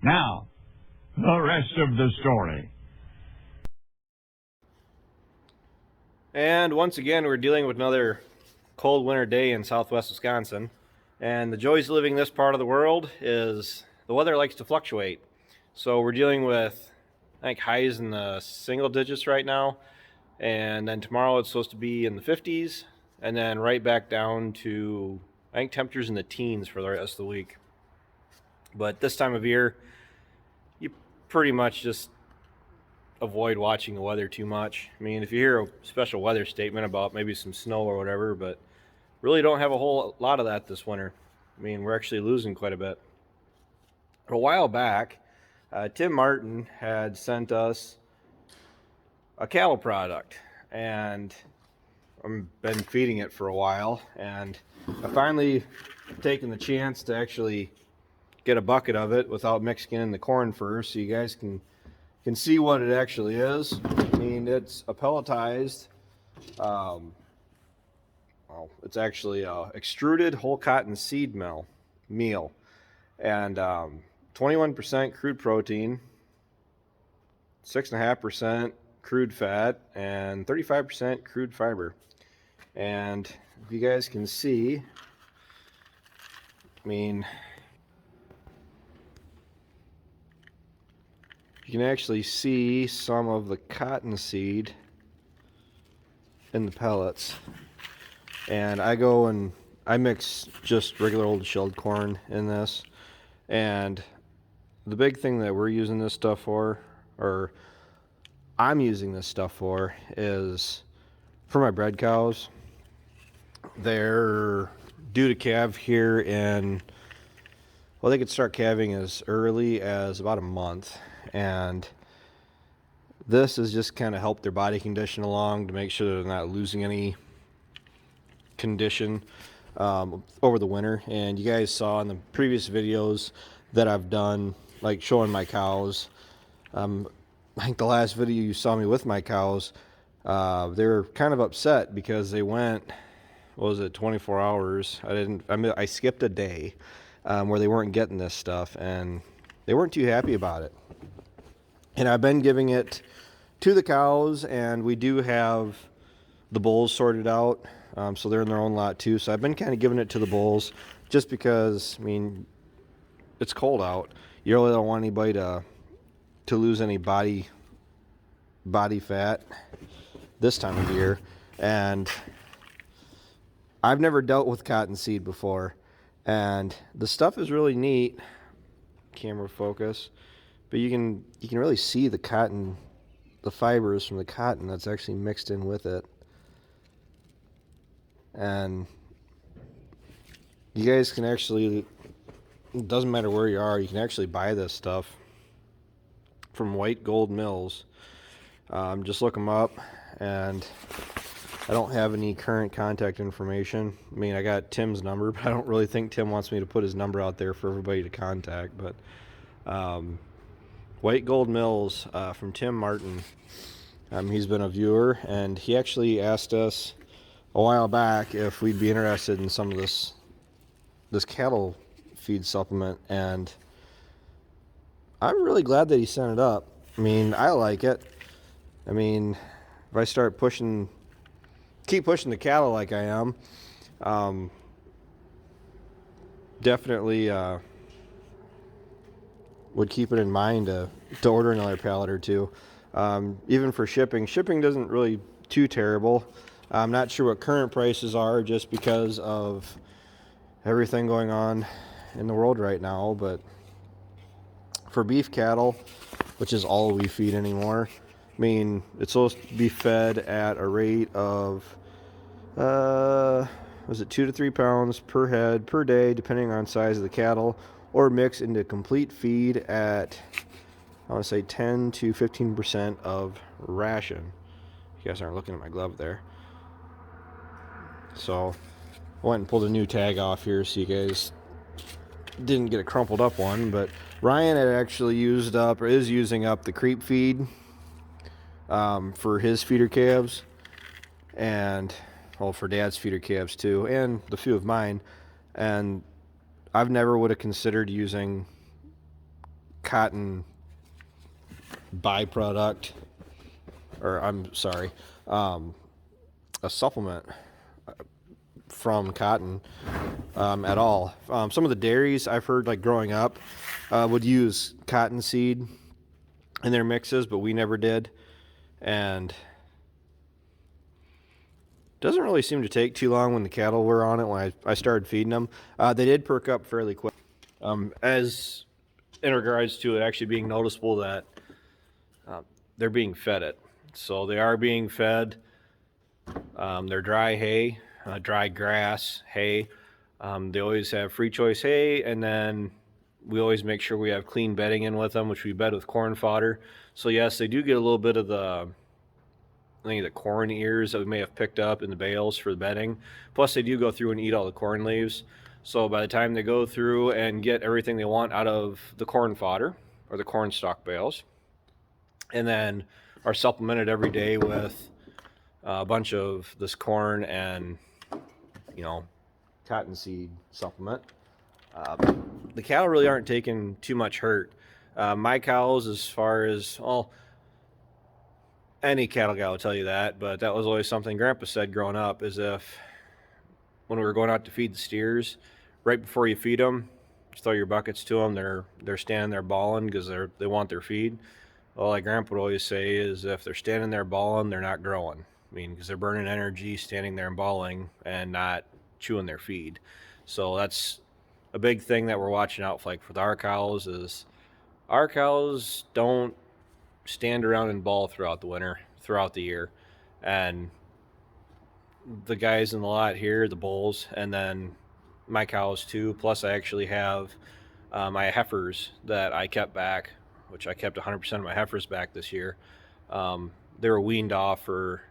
Now, the rest of the story. And once again, we're dealing with another cold winter day in southwest Wisconsin. And the joys of living in this part of the world is the weather likes to fluctuate. So we're dealing with, I think, highs in the single digits right now. And then tomorrow it's supposed to be in the 50s. And then right back down to, I think, temperatures in the teens for the rest of the week. But this time of year, you pretty much just avoid watching the weather too much. I mean, if you hear a special weather statement about maybe some snow or whatever, but really don't have a whole lot of that this winter. I mean, we're actually losing quite a bit. A while back, Tim Martin had sent us a cattle product, and I've been feeding it for a while, and I finally taken the chance to actually get a bucket of it without mixing in the corn first, so you guys can see what it actually is. I mean, it's a pelletized, it's actually a extruded whole cotton seed meal, and 21% crude protein, 6.5% crude fat, and 35% crude fiber. And if you guys can see, I mean, you can actually see some of the cottonseed in the pellets. And I go and I mix just regular old shelled corn in this. And the big thing that we're using this stuff for, or I'm using this stuff for, is for my bred cows. They're due to calve here in, well, they could start calving as early as about a month. And this is just kind of help their body condition along to make sure they're not losing any condition over the winter. And you guys saw in the previous videos that I've done, like showing my cows, I think the last video you saw me with my cows, they were kind of upset because they went, what was it, 24 hours. I skipped a day where they weren't getting this stuff, and they weren't too happy about it. And I've been giving it to the cows, and we do have the bulls sorted out, so they're in their own lot too. So I've been kind of giving it to the bulls just because, I mean, it's cold out. You really don't want anybody to lose any body fat this time of year. And I've never dealt with cottonseed before, and the stuff is really neat. Camera focus. But you can really see the cotton, the fibers from the cotton that's actually mixed in with it. And you guys can actually, it doesn't matter where you are, you can actually buy this stuff from White Gold Mills. Just look them up, and I don't have any current contact information. I mean, I got Tim's number, but I don't really think Tim wants me to put his number out there for everybody to contact. But White Gold Mills from Tim Martin. He's been a viewer, and he actually asked us a while back if we'd be interested in some of this cattle feed supplement, and I'm really glad that he sent it up. I mean, I like it. I mean, if I start keep pushing the cattle like I am, definitely would keep it in mind to order another pallet or two. Even for shipping doesn't really too terrible. I'm not sure what current prices are just because of everything going on in the world right now, but for beef cattle, which is all we feed anymore, I mean, it's supposed to be fed at a rate of was it 2 to 3 pounds per head per day, depending on size of the cattle, or mix into complete feed at, I want to say, 10 to 15% of ration. You guys aren't looking at my glove there. So I went and pulled a new tag off here so you guys didn't get a crumpled up one. But Ryan had actually used up, or is using up, the creep feed for his feeder calves, and well, for Dad's feeder calves too, and the few of mine. And I've never would have considered using cotton byproduct, or I'm sorry, a supplement from cotton at all. Some of the dairies I've heard, like growing up, would use cottonseed in their mixes, but we never did. And doesn't really seem to take too long when the cattle were on it when I started feeding them. They did perk up fairly quick. As in regards to it actually being noticeable that they're being fed it. So they are being fed their dry hay, dry grass, hay. They always have free choice hay, and then we always make sure we have clean bedding in with them, which we bed with corn fodder. So yes, they do get a little bit of the corn ears that we may have picked up in the bales for the bedding. Plus they do go through and eat all the corn leaves. So by the time they go through and get everything they want out of the corn fodder or the corn stalk bales, and then are supplemented every day with a bunch of this corn and, cottonseed supplement, the cattle really aren't taking too much hurt. My cows, as far as, any cattle guy will tell you that, but that was always something Grandpa said growing up, is if when we were going out to feed the steers, right before you feed them, just throw your buckets to them. They're standing there bawling because they want their feed. Well, like Grandpa would always say, is if they're standing there bawling, they're not growing. I mean, because they're burning energy standing there and bawling and not chewing their feed. So that's a big thing that we're watching out for, like with our cows, is our cows don't stand around and bawl throughout the year. And the guys in the lot here, the bulls, and then my cows too. Plus I actually have my heifers that I kept back, which I kept 100% of my heifers back this year. They were weaned off for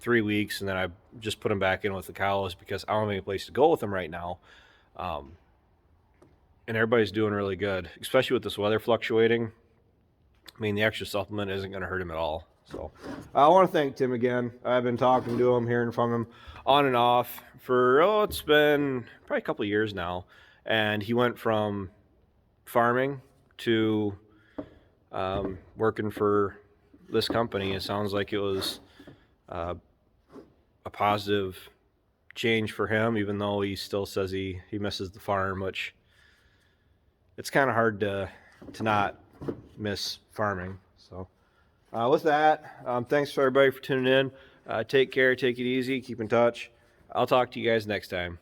3 weeks, and then I just put them back in with the cows because I don't have any place to go with them right now. And everybody's doing really good, especially with this weather fluctuating. I mean, the extra supplement isn't going to hurt him at all. So I want to thank Tim again. I've been talking to him, hearing from him on and off for, it's been probably a couple of years now. And he went from farming to working for this company. It sounds like it was a positive change for him, even though he still says he misses the farm, which it's kind of hard to not miss farming. So with that, thanks for everybody for tuning in. Take care, take it easy, keep in touch. I'll talk to you guys next time.